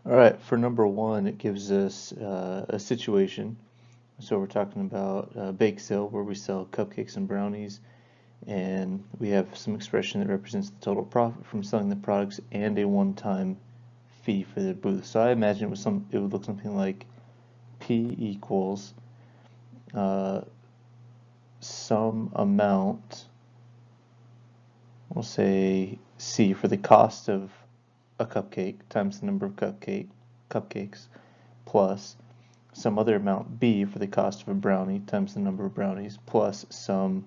All right, for number one, it gives us a situation. So we're talking about a bake sale where we sell cupcakes and brownies, and we have some expression that represents the total profit from selling the products and a one-time fee for the booth. So I imagine it would look something like P equals some amount, we'll say C, for the cost of a cupcake times the number of cupcakes plus some other amount B for the cost of a brownie times the number of brownies plus some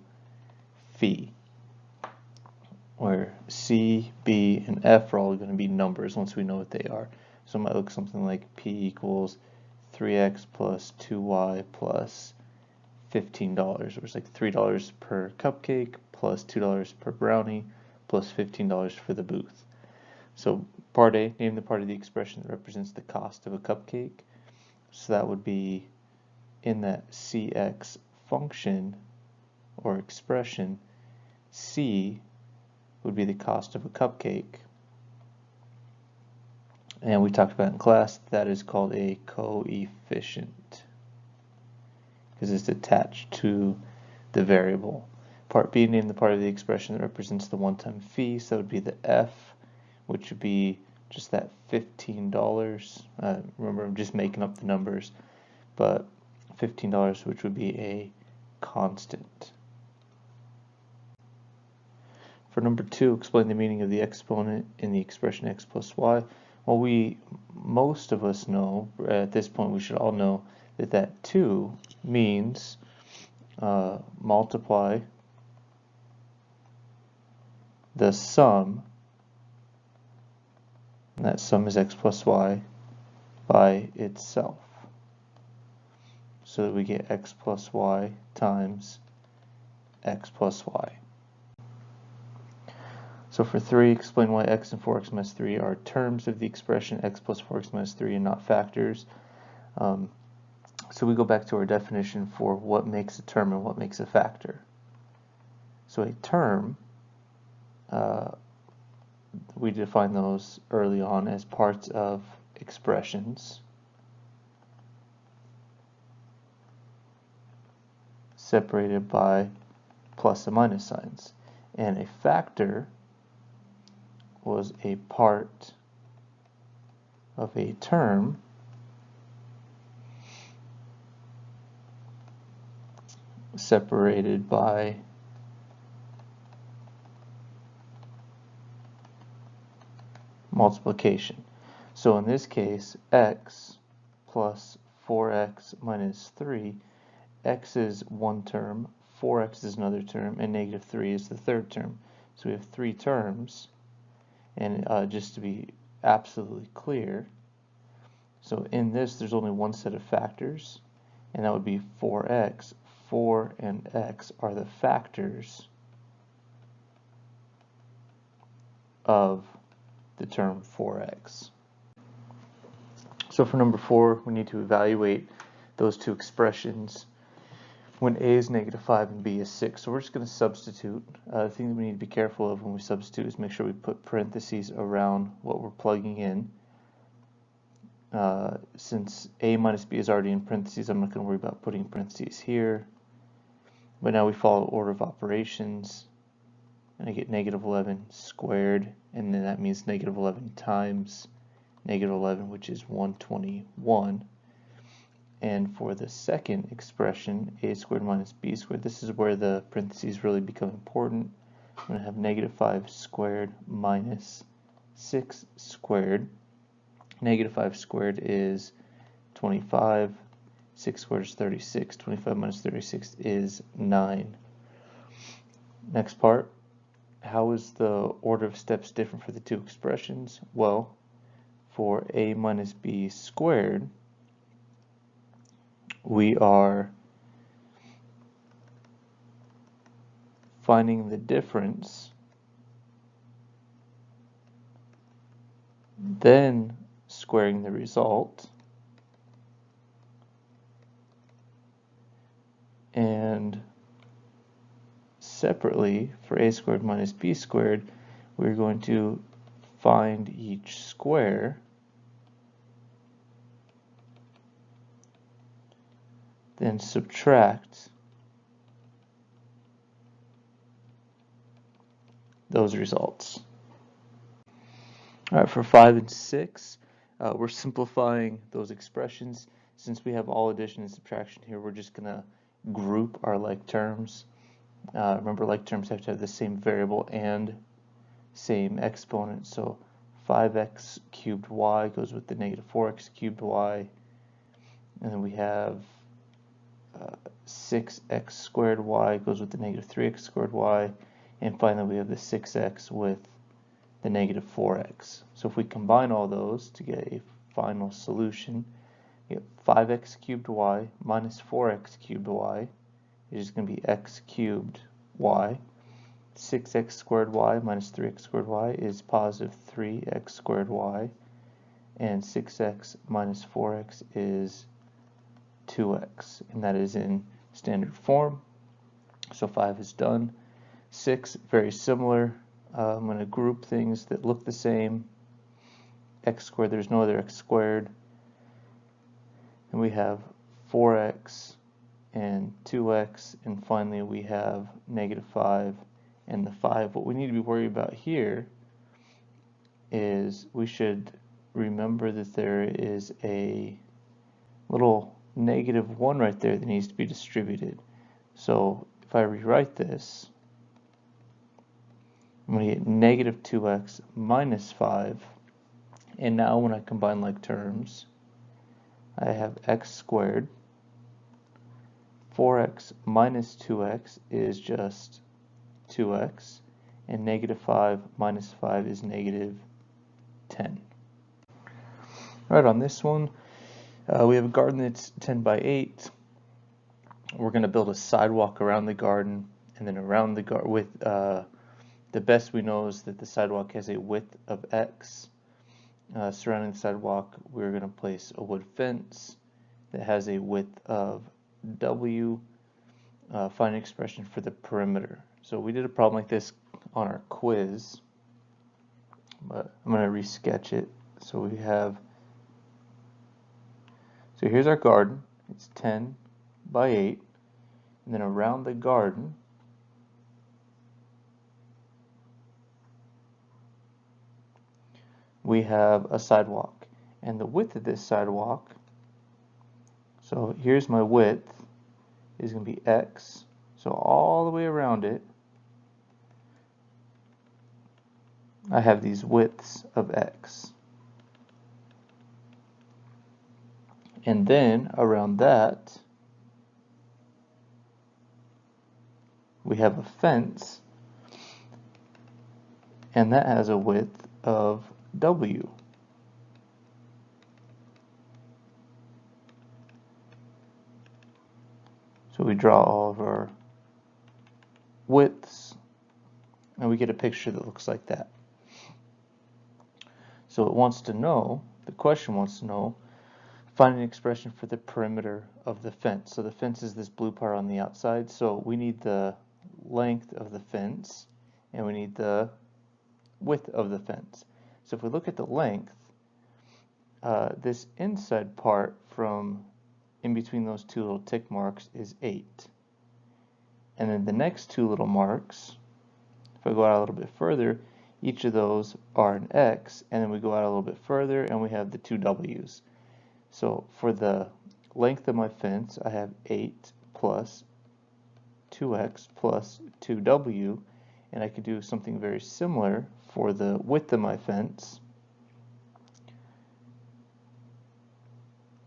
fee, where C, B, and F are all going to be numbers once we know what they are. So it might look something like P equals 3x plus 2y plus $15, which is like $3 per cupcake plus $2 per brownie plus $15 for the booth. So part A, name the part of the expression that represents the cost of a cupcake. So that would be in that CX function or expression, C would be the cost of a cupcake. And we talked about in class that is called a coefficient because it's attached to the variable. Part B, name the part of the expression that represents the one-time fee. So that would be the F, which would be just that $15. Remember, I'm just making up the numbers, but $15, which would be a constant. For number two, explain the meaning of the exponent in the expression x plus y. Well, most of us know, at this point we should all know, that 2 means multiply the sum, and that sum is x plus y, by itself. So that we get x plus y times x plus y. So for 3, explain why x and 4x minus 3 are terms of the expression x plus 4x minus 3 and not factors. So we go back to our definition for what makes a term and what makes a factor. So a term, we define those early on as parts of expressions separated by plus and minus signs. And a factor was a part of a term separated by multiplication. So in this case, x plus 4x minus 3, x is one term, 4x is another term, and negative 3 is the third term. So we have 3 terms, and just to be absolutely clear, so in this there's only one set of factors, and that would be 4x. 4 and x are the factors of the term 4x. So for number 4, we need to evaluate those two expressions when a is negative 5 and b is 6. So we're just going to substitute. The thing that we need to be careful of when we substitute is make sure we put parentheses around what we're plugging in. Since a minus b is already in parentheses, I'm not going to worry about putting parentheses here. But now we follow order of operations, and I get negative 11 squared, and then that means negative 11 times negative 11, which is 121. And for the second expression, a squared minus b squared, this is where the parentheses really become important. I'm going to have negative 5 squared minus 6 squared. Negative 5 squared is 25. 6 squared is 36. 25 minus 36 is 9. Next part, how is the order of steps different for the two expressions? Well, for a minus b squared, we are finding the difference, then squaring the result, and separately for a squared minus b squared, we're going to find each square then subtract those results. All right, for 5 and 6, we're simplifying those expressions. Since we have all addition and subtraction here, we're just going to group our like terms. Remember, like terms have to have the same variable and same exponent. So 5x cubed y goes with the negative 4x cubed y. And then we have 6x squared y goes with the negative 3x squared y. And finally, we have the 6x with the negative 4x. So if we combine all those to get a final solution, you get 5x cubed y minus 4x cubed y is just going to be x cubed y. 6x squared y minus 3x squared y is positive 3x squared y. And 6x minus 4x is 2x. And that is in standard form. So 5 is done. 6, very similar. I'm going to group things that look the same. X squared, there's no other x squared. And we have 4x and 2x. And finally, we have negative 5 and the 5. What we need to be worried about here is we should remember that there is a little negative 1 right there that needs to be distributed. So if I rewrite this, I'm going to get negative 2x minus 5. And now when I combine like terms, I have x squared. 4x minus 2x is just 2x. And negative 5 minus 5 is negative 10. All right, on this one, we have a garden that's 10 by 8. We're going to build a sidewalk around the garden, and then around the garden with the best we know is that the sidewalk has a width of x. Surrounding the sidewalk, we're going to place a wood fence that has a width of w. Find an expression for the perimeter. So we did a problem like this on our quiz, but I'm going to resketch it. So we have, so here's our garden. It's 10 by 8. And then around the garden, we have a sidewalk. And the width of this sidewalk, so here's my width, is going to be x. So all the way around it, I have these widths of x. And then around that, we have a fence, and that has a width of w. So we draw all of our widths, and we get a picture that looks like that. So it wants to know, the question wants to know, find an expression for the perimeter of the fence. So the fence is this blue part on the outside, so we need the length of the fence, and we need the width of the fence. So if we look at the length, this inside part from in between those two little tick marks is 8. And then the next two little marks, if I go out a little bit further, each of those are an x, and then we go out a little bit further and we have the two w's. So for the length of my fence, I have 8 plus 2x plus 2w, and I could do something very similar for the width of my fence.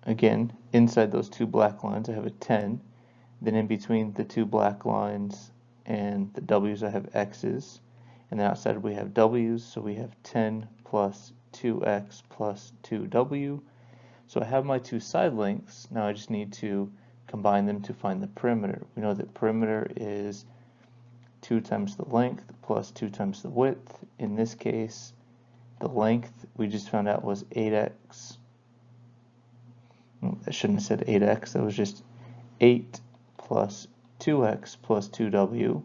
Again, inside those two black lines I have a 10, then in between the two black lines and the w's I have x's, and then outside we have w's, so we have 10 plus 2x plus 2w. So I have my two side lengths. Now I just need to combine them to find the perimeter. We know that perimeter is 2 times the length plus 2 times the width. In this case, the length we just found out was 8x. I shouldn't have said 8x, that was just 8 plus 2x plus 2w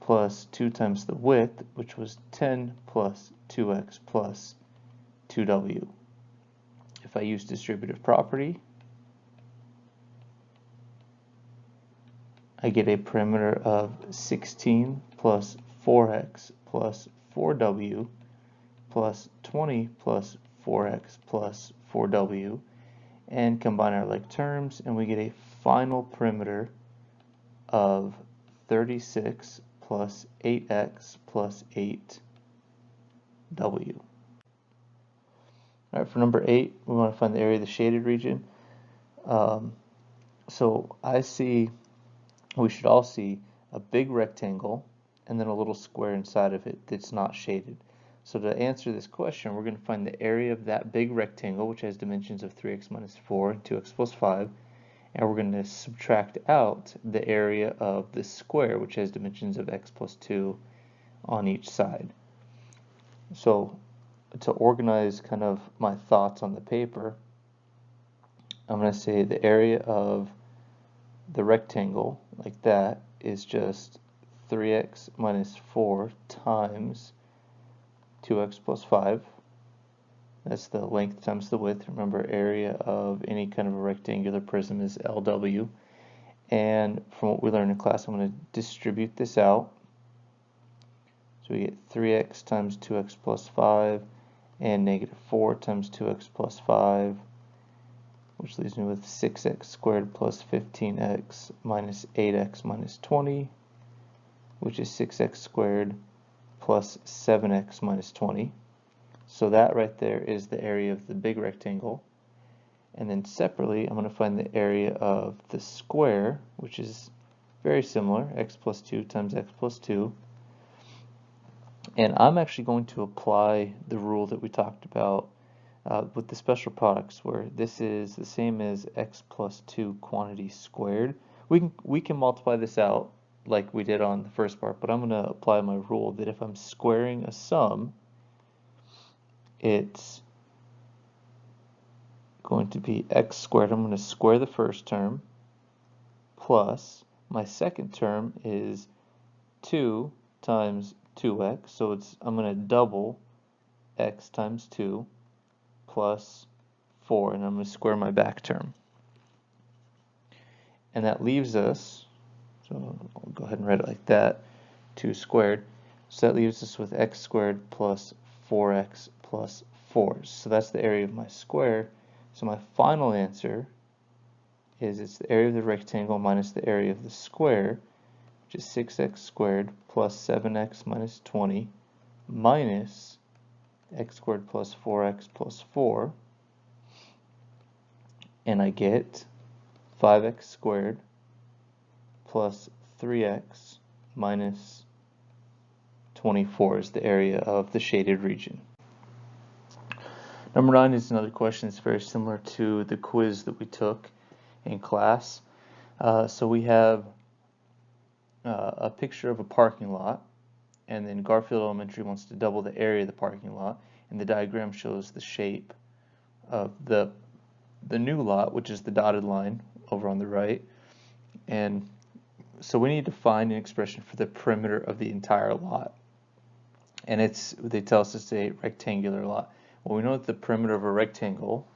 plus 2 times the width, which was 10 plus 2x plus 2w. If I use distributive property, I get a perimeter of 16 plus 4x plus 4w plus 20 plus 4x plus 4w, and combine our like terms, and we get a final perimeter of 36 plus 8x plus 8w. Alright, for number 8, we want to find the area of the shaded region. So we should all see a big rectangle and then a little square inside of it that's not shaded. So to answer this question, we're going to find the area of that big rectangle, which has dimensions of 3x minus 4 and 2x plus 5, and we're going to subtract out the area of the square, which has dimensions of x plus 2 on each side. So to organize kind of my thoughts on the paper, I'm going to say the area of the rectangle, like that, is just 3x minus 4 times 2x plus 5. That's the length times the width. Remember, area of any kind of a rectangular prism is LW. And from what we learned in class, I'm going to distribute this out. So we get 3x times 2x plus 5 and negative 4 times 2x plus 5, which leaves me with 6x squared plus 15x minus 8x minus 20, which is 6x squared plus 7x minus 20. So that right there is the area of the big rectangle. And then separately, I'm going to find the area of the square, which is very similar, x plus 2 times x plus 2. And I'm actually going to apply the rule that we talked about with the special products, where this is the same as x plus 2 quantity squared. We can multiply this out like we did on the first part, but I'm going to apply my rule that if I'm squaring a sum, it's going to be x squared. I'm going to square the first term plus my second term is 2 times 2x, so I'm going to double x times 2 plus 4, and I'm going to square my back term. And that leaves us, so I'll go ahead and write it like that, 2 squared. So that leaves us with x squared plus 4x plus 4. So that's the area of my square. So my final answer is it's the area of the rectangle minus the area of the square, which is 6x squared plus 7x minus 20 minus x squared plus 4x plus 4, and I get 5x squared plus 3x minus 24 is the area of the shaded region. Number 9 is another question that's very similar to the quiz that we took in class. So we have a picture of a parking lot, and then Garfield Elementary wants to double the area of the parking lot, and the diagram shows the shape of the new lot, which is the dotted line over on the right. And so we need to find an expression for the perimeter of the entire lot, and they tell us it's a rectangular lot. Well, we know that the perimeter of a rectangle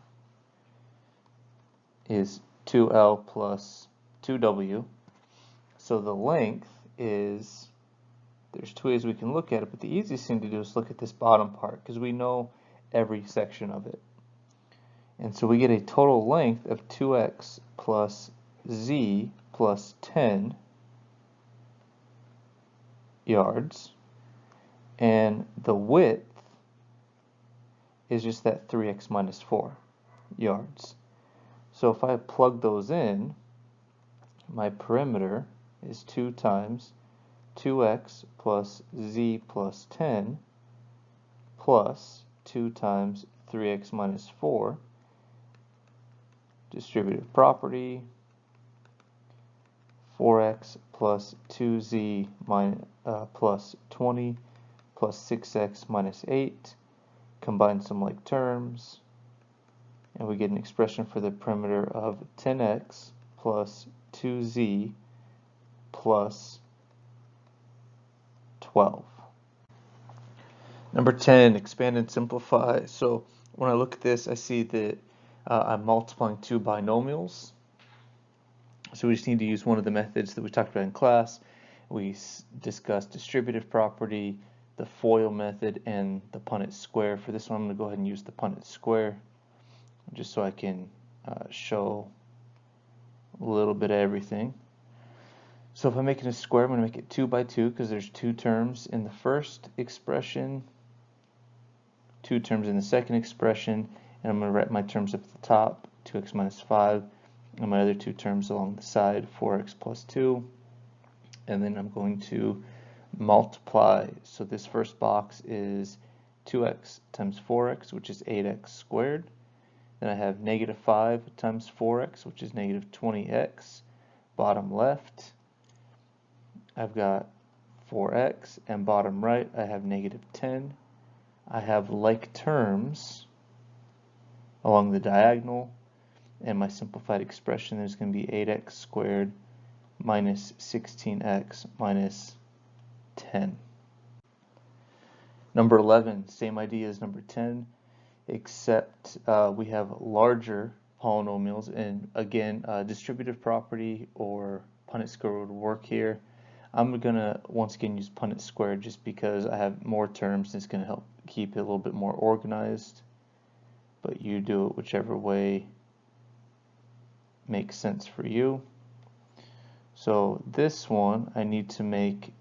is 2L plus 2W. So the length is, there's two ways we can look at it, but the easiest thing to do is look at this bottom part, because we know every section of it. And so we get a total length of 2x plus z plus 10 yards, and the width is just that 3x minus 4 yards. So if I plug those in, my perimeter is 2 times 2x plus z plus 10 plus 2 times 3x minus 4, distributive property, 4x plus 2z plus 20 plus 6x minus 8, combine some like terms, and we get an expression for the perimeter of 10x plus 2z plus 12. Number 10, expand and simplify. So when I look at this, I see that I'm multiplying two binomials. So we just need to use one of the methods that we talked about in class. We discussed distributive property, the FOIL method, and the Punnett square. For this one, I'm going to go ahead and use the Punnett square, just so I can show a little bit of everything. So if I'm making a square, I'm going to make it 2 by 2 because there's 2 terms in the first expression, 2 terms in the second expression, and I'm going to write my terms up at the top, 2x minus 5, and my other 2 terms along the side, 4x plus 2, and then I'm going to multiply. So this first box is 2x times 4x, which is 8x squared. Then I have negative 5 times 4x, which is negative 20x. Bottom left, I've got 4x, and bottom right, I have negative 10. I have like terms along the diagonal, and my simplified expression is going to be 8x squared minus 16x minus 10. Number 11, same idea as number 10, except we have larger polynomials, and again, distributive property or Punnett square would work here. I'm going to once again use Punnett square just because I have more terms and it's going to help keep it a little bit more organized, but you do it whichever way makes sense for you. So this one, I need to make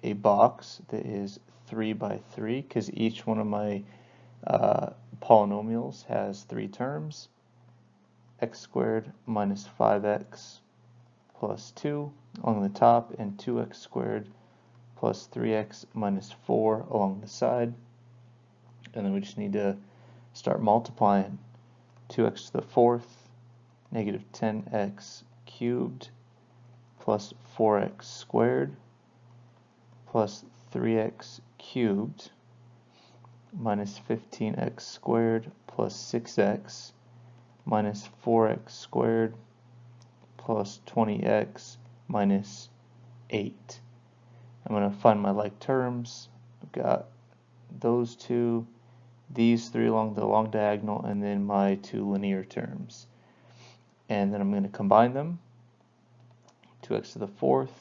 a box that is 3 by 3 because each one of my polynomials has 3 terms, x squared minus 5x plus 2 along the top, and 2x squared plus 3x minus 4 along the side. And then we just need to start multiplying. 2x to the 4th, negative 10x cubed, plus 4x squared, plus 3x cubed, minus 15x squared, plus 6x, minus 4x squared, plus 20x, minus 8. I'm going to find my like terms. I've got those two, these 3 along the long diagonal, and then my 2 linear terms. And then I'm going to combine them. 2x to the 4th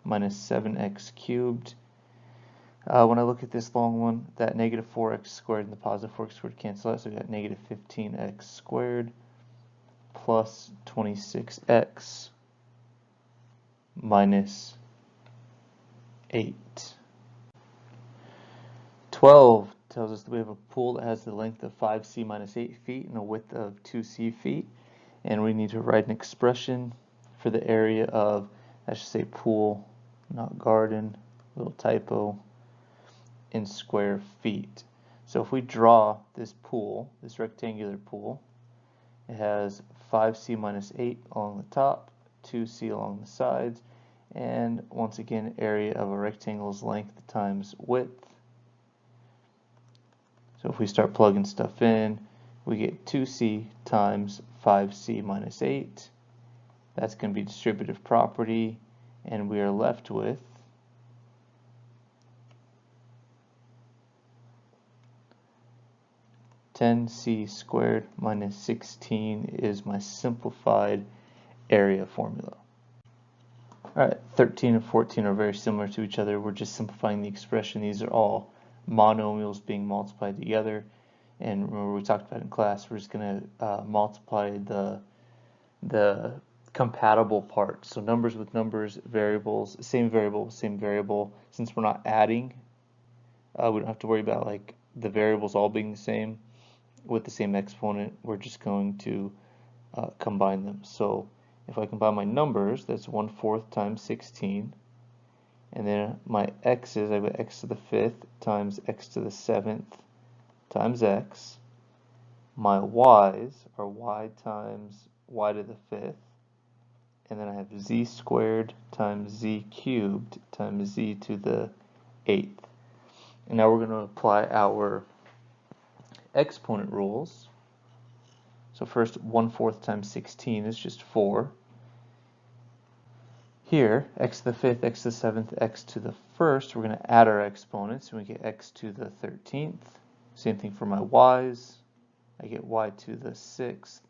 minus 7x cubed. When I look at this long one, that negative 4x squared and the positive 4x squared cancel out, so we got negative 15x squared plus 26x minus 8. 12 tells us that we have a pool that has the length of 5c minus 8 feet and a width of 2c feet, and we need to write an expression for the area of, I should say pool, not garden, little typo, in square feet. So if we draw this pool, this rectangular pool, it has 5c minus 8 along the top, 2c along the sides, and once again, area of a rectangle's length times width. So if we start plugging stuff in, we get 2c times 5c minus 8. That's going to be distributive property, and we are left with 10c squared minus 16 is my simplified area formula. Alright, 13 and 14 are very similar to each other. We're just simplifying the expression. These are all monomials being multiplied together. And remember, we talked about in class, we're just going to multiply the compatible parts. So numbers with numbers, variables, same variable, same variable. Since we're not adding, we don't have to worry about like the variables all being the same with the same exponent. We're just going to combine them. So if I combine my numbers, that's 1/4 times 16. And then my x's, I've got x to the 5th times x to the 7th times x. My y's are y times y to the 5th. And then I have z squared times z cubed times z to the 8th. And now we're going to apply our exponent rules. So first, 1/4 times 16 is just 4. Here, x to the 5th, x to the 7th, x to the 1st, we're going to add our exponents, and we get x to the 13th. Same thing for my y's. I get y to the 6th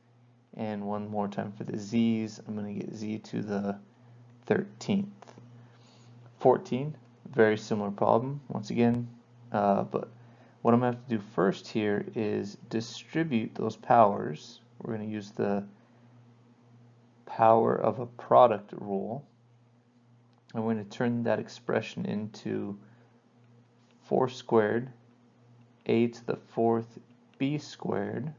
And one more time for the z's, I'm going to get z to the 13th. 14, very similar problem once again, but what I'm going to have to do first here is distribute those powers. We're going to use the power of a product rule. I'm going to turn that expression into 4 squared a to the 4th b squared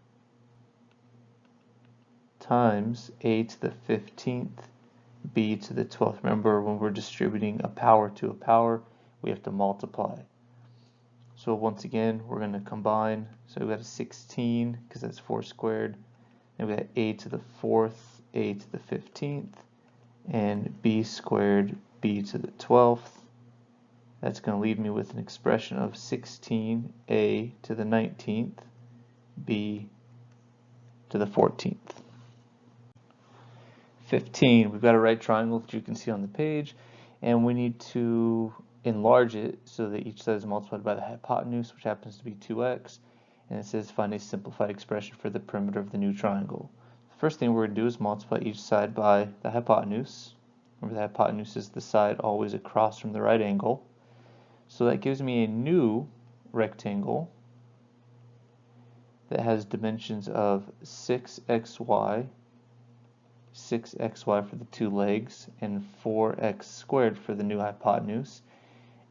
times a to the 15th b to the 12th. Remember, when we're distributing a power to a power, we have to multiply. So once again, we're going to combine. So we've got a 16, because that's 4 squared. And we've got a to the 4th, a to the 15th, and b squared, b to the 12th. That's going to leave me with an expression of 16a to the 19th, b to the 14th. 15, we've got a right triangle that you can see on the page, and we need to enlarge it so that each side is multiplied by the hypotenuse, which happens to be 2x, and it says find a simplified expression for the perimeter of the new triangle. The first thing we're going to do is multiply each side by the hypotenuse. Remember, the hypotenuse is the side always across from the right angle. So that gives me a new rectangle that has dimensions of 6xy, 6xy for the two legs, and 4x squared for the new hypotenuse.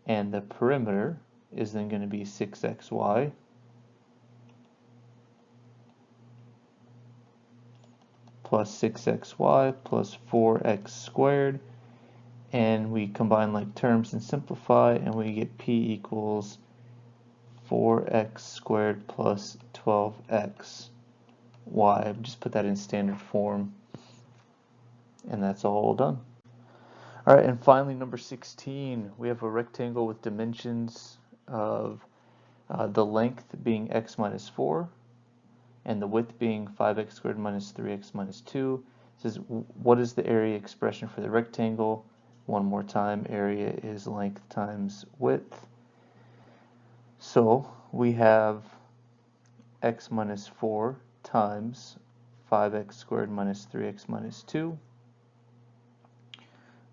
And the perimeter is then going to be 6xy plus 6xy plus 4x squared. And we combine like terms and simplify, and we get p equals 4x squared plus 12x y. Just put that in standard form, and that's all done. All right, and finally number 16, we have a rectangle with dimensions of the length being x minus 4 and the width being 5x squared minus 3x minus 2. It says, what is the area expression for the rectangle? One more time, area is length times width. So we have x minus 4 times 5x squared minus 3x minus 2.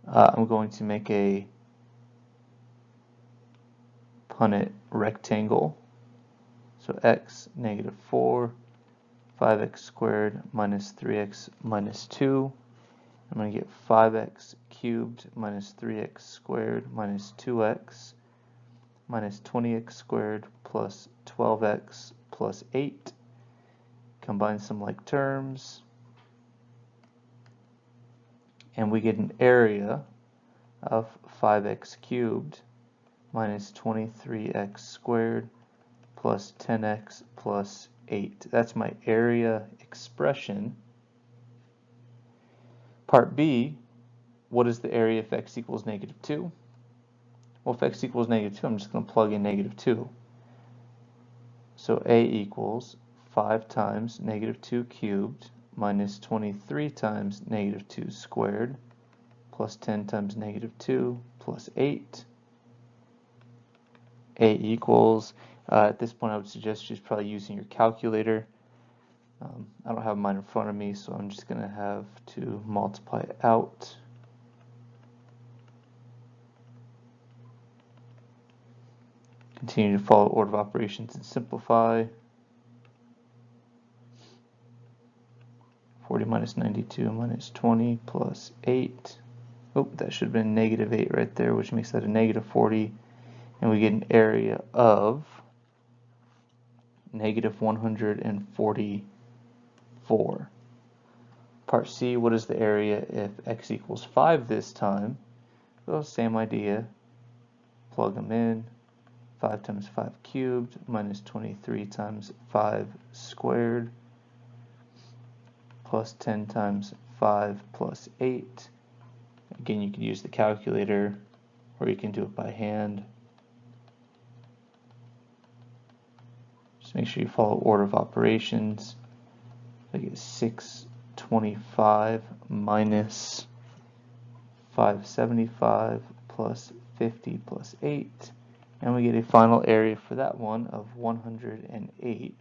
I'm going to make a Punnett rectangle. So x negative 4, 5x squared minus 3x minus 2. I'm going to get 5x cubed minus 3x squared minus 2x minus 20x squared plus 12x plus 8. Combine some like terms, and we get an area of 5x cubed minus 23x squared plus 10x plus 8. That's my area expression. Part B, what is the area if x equals negative 2? Well, if x equals negative 2, I'm just going to plug in negative 2. So A equals 5 times negative 2 cubed minus 23 times negative 2 squared plus 10 times negative 2 plus 8. A equals, at this point I would suggest just probably using your calculator. I don't have mine in front of me, so I'm just going to have to multiply it out. Continue to follow order of operations and simplify. 40 minus 92 minus 20 plus 8. Oh, that should have been negative 8 right there, which makes that a negative 40. And we get an area of negative 144. Part C, what is the area if x equals 5 this time? Well, same idea. Plug them in. 5 times 5 cubed minus 23 times 5 squared plus 10 times 5 plus 8. Again, you can use the calculator, or you can do it by hand. Just make sure you follow order of operations. I get 625 minus 575 plus 50 plus 8. And we get a final area for that one of 108.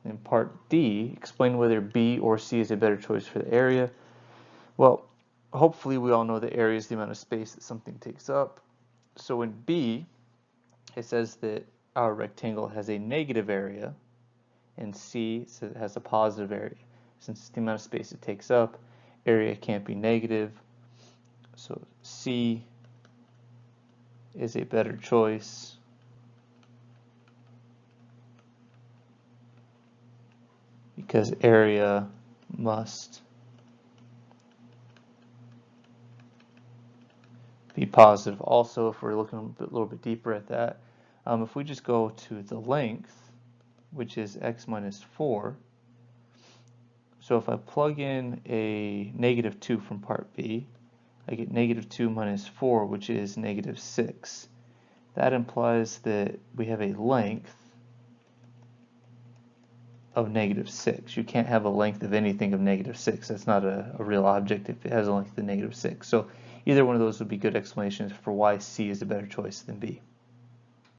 In part D, explain whether B or C is a better choice for the area. Well, hopefully we all know the area is the amount of space that something takes up. So in B, it says that our rectangle has a negative area, and C says it has a positive area. Since it's the amount of space it takes up, area can't be negative. So C is a better choice because area must be positive. Also, if we're looking a little bit deeper at that, if we just go to the length, which is x minus 4, so if I plug in a negative 2 from part B, I get negative 2 minus 4, which is negative 6. That implies that we have a length of negative 6. You can't have a length of anything of negative 6. That's not a real object if it has a length of negative 6. So either one of those would be good explanations for why C is a better choice than B.